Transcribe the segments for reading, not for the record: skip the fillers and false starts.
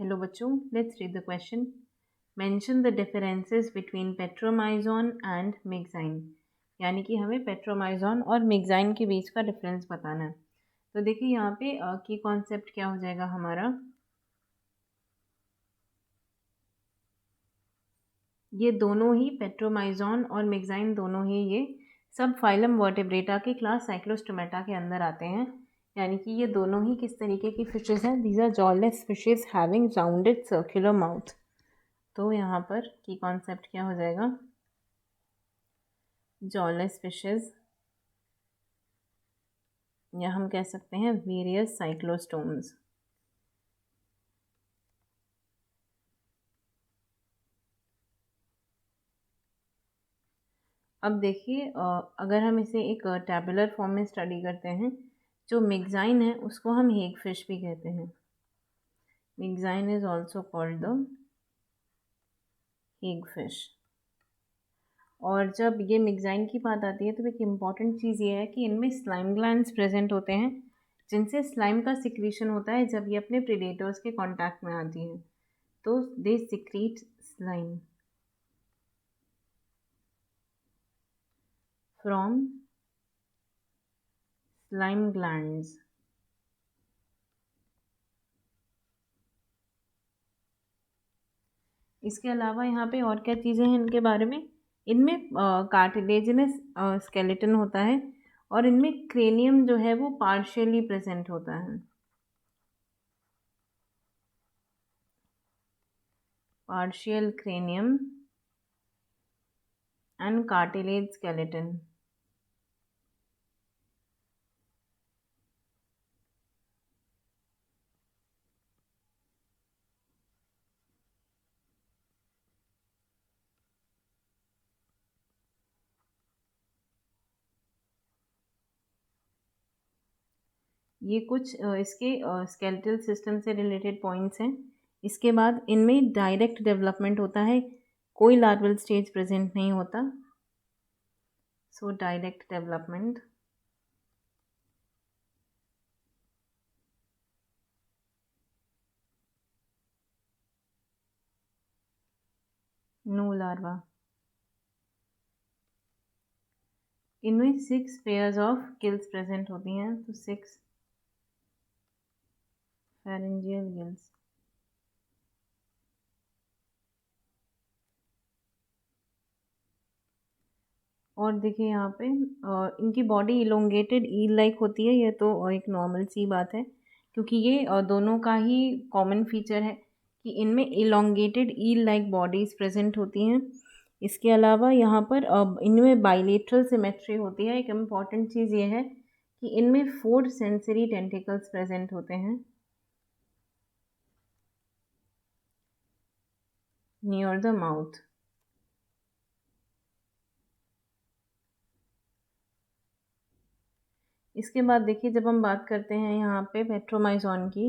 Hello बच्चों, let's read the question. Mention the differences between petromyzon and mixine. यानी कि हमें पेट्रोमाइजोन और मिक्साइन के बीच का डिफरेंस बताना है. तो देखिए यहाँ पे की कॉन्सेप्ट क्या हो जाएगा हमारा. ये दोनों ही पेट्रोमाइजोन और मिक्साइन दोनों ही ये सब फाइलम वर्टेब्रेटा के क्लास साइक्लोस्टोमेटा के अंदर आते हैं. यानी कि ये दोनों ही किस तरीके की फिशेज हैं. These are jawless fishes having rounded circular mouth. तो यहाँ पर की कॉन्सेप्ट क्या हो जाएगा. जॉलेस फिशेज या हम कह सकते हैं वेरियस साइक्लोस्टोम्स. अब देखिए अगर हम इसे एक टैबुलर फॉर्म में स्टडी करते हैं, जो मिक्साइन है उसको हम हेग फिश भी कहते हैं. Myxine is also called the हेग फिश. और जब ये मिक्साइन की बात आती है तो एक इम्पॉर्टेंट चीज़ ये है कि इनमें स्लाइम ग्लैंड्स प्रेजेंट होते हैं, जिनसे स्लाइम का सिक्रीशन होता है जब ये अपने प्रेडेटर्स के कांटेक्ट में आती हैं. तो they secrete slime from slime glands. इसके अलावा यहाँ पे और क्या चीज़ें हैं इनके बारे में. इनमें कार्टिलेजिनस स्केलेटन होता है और इनमें क्रेनियम जो है वो पार्शियली प्रेजेंट होता है. Partial cranium and cartilage skeleton. ये कुछ इसके स्केलेटल सिस्टम से रिलेटेड पॉइंट्स हैं. इसके बाद इनमें डायरेक्ट डेवलपमेंट होता है, कोई लार्वल स्टेज प्रेजेंट नहीं होता. So direct development. No larva. इनमें 6 पेयर्स ऑफ गिल्स प्रेजेंट होती हैं. तो 6 pharyngeal gills. और देखिए यहाँ पे इनकी बॉडी इलोंगेटेड ईल लाइक होती है. ये तो एक नॉर्मल सी बात है, क्योंकि ये दोनों का ही कॉमन फीचर है कि इनमें elongated eel like bodies present होती हैं. इसके अलावा यहाँ पर इनमें बाइलेटरल सिमेट्री होती है. एक इम्पॉर्टेंट चीज़ ये है कि इनमें 4 सेंसरी टेंटिकल्स प्रेजेंट होते हैं नियर द माउथ. इसके बाद देखिए जब हम बात करते हैं यहाँ पे पेट्रोमाइजोन की,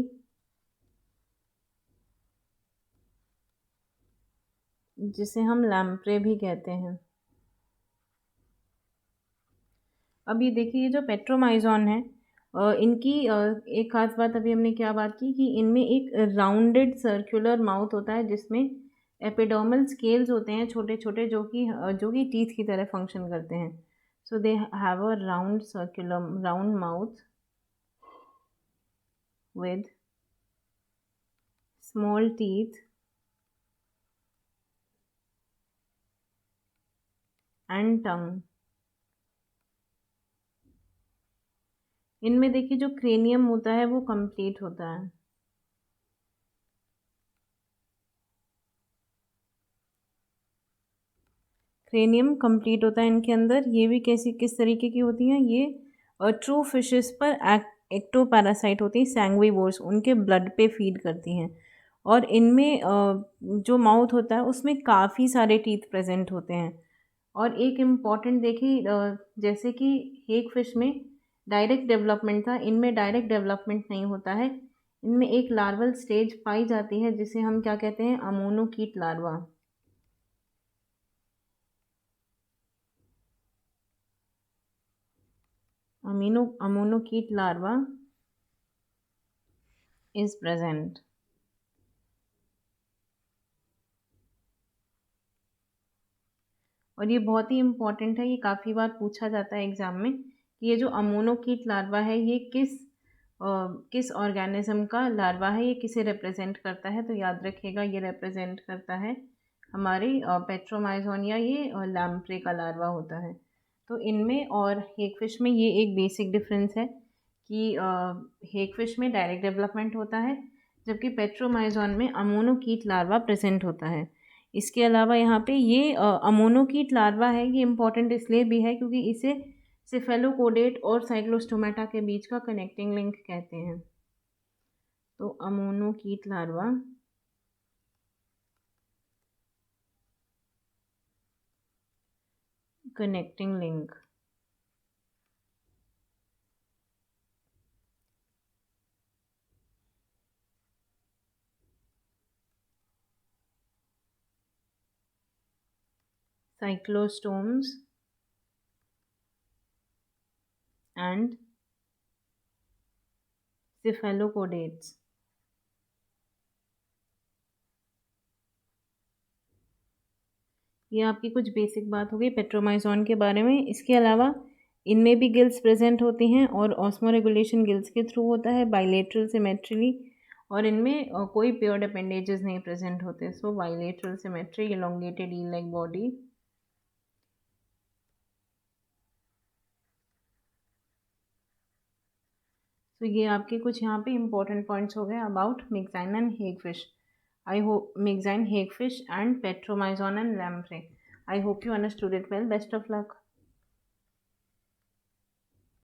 जिसे हम लैम्प्रे भी कहते हैं. अब ये देखिए ये जो पेट्रोमाइजोन है, इनकी एक खास बात अभी हमने क्या बात की कि इनमें एक राउंडेड सर्कुलर माउथ होता है, जिसमें एपिडर्मल स्केल्स होते हैं छोटे छोटे, जो कि टीथ की तरह फंक्शन करते हैं. So they have a round mouth with small teeth and tongue. इनमें देखिए जो क्रेनियम होता है वो कंप्लीट होता है. क्रेनियम कंप्लीट होता है इनके अंदर. ये भी किस तरीके की होती हैं. ये ट्रू फिशेस पर एक्टोपैरासाइट होती हैं, सैंग्विवोर्स, उनके ब्लड पे फीड करती हैं. और इनमें जो माउथ होता है उसमें काफ़ी सारे टीथ प्रेजेंट होते हैं. और एक इम्पॉर्टेंट देखिए जैसे कि हेग फिश में डायरेक्ट डेवलपमेंट था, इनमें डायरेक्ट डेवलपमेंट नहीं होता है. इनमें एक लार्वल स्टेज पाई जाती है जिसे हम क्या कहते हैं, ammocoete larva. Ammocoete larva is present. और ये बहुत ही इम्पॉर्टेंट है, ये काफ़ी बार पूछा जाता है एग्ज़ाम में कि ये जो अमोनोकीट लार्वा है ये किस ऑर्गेनिज्म का लार्वा है, ये किसे रिप्रेजेंट करता है। तो याद रखिएगा ये रिप्रेजेंट करता है हमारी पेट्रोमाइजोन या ये लैम्प्रे का लार्वा होता है। तो इनमें और हेगफिश में ये एक बेसिक डिफरेंस है कि हेगफिश में डायरेक्ट डेवलपमेंट होता है, जबकि पेट्रोमाइजोन में अमोनोकीट लार्वा प्रेजेंट होता है। इसके अलावा यहाँ पे ये अमोनोकीट लार्वा है, ये इम्पॉर्टेंट इसलिए भी है क्योंकि इसे सेफेलोकोडेट और साइक्लोस्टोमेटा के बीच का कनेक्टिंग लिंक कहते हैं। तो ammocoete larva connecting link. cyclostomes and cephalopodates। ये आपकी कुछ बेसिक बात हो गई पेट्रोमाइजोन के बारे में। इसके अलावा इनमें भी गिल्स प्रेजेंट होती हैं और ऑस्मोरेगुलेशन गिल्स के थ्रू होता है बाइलेटरल सिमेट्री, और इनमें कोई पेयर्ड अपेंडेजेस नहीं प्रेजेंट होते। So bilateral symmetry, elongated eel like body. तो ये आपके कुछ यहाँ पे इंपॉर्टेंट पॉइंट्स हो गए about myxine and hagfish. I hope myxine, hagfish and petromyzon and lamprey. I hope you understood it well. Best of luck.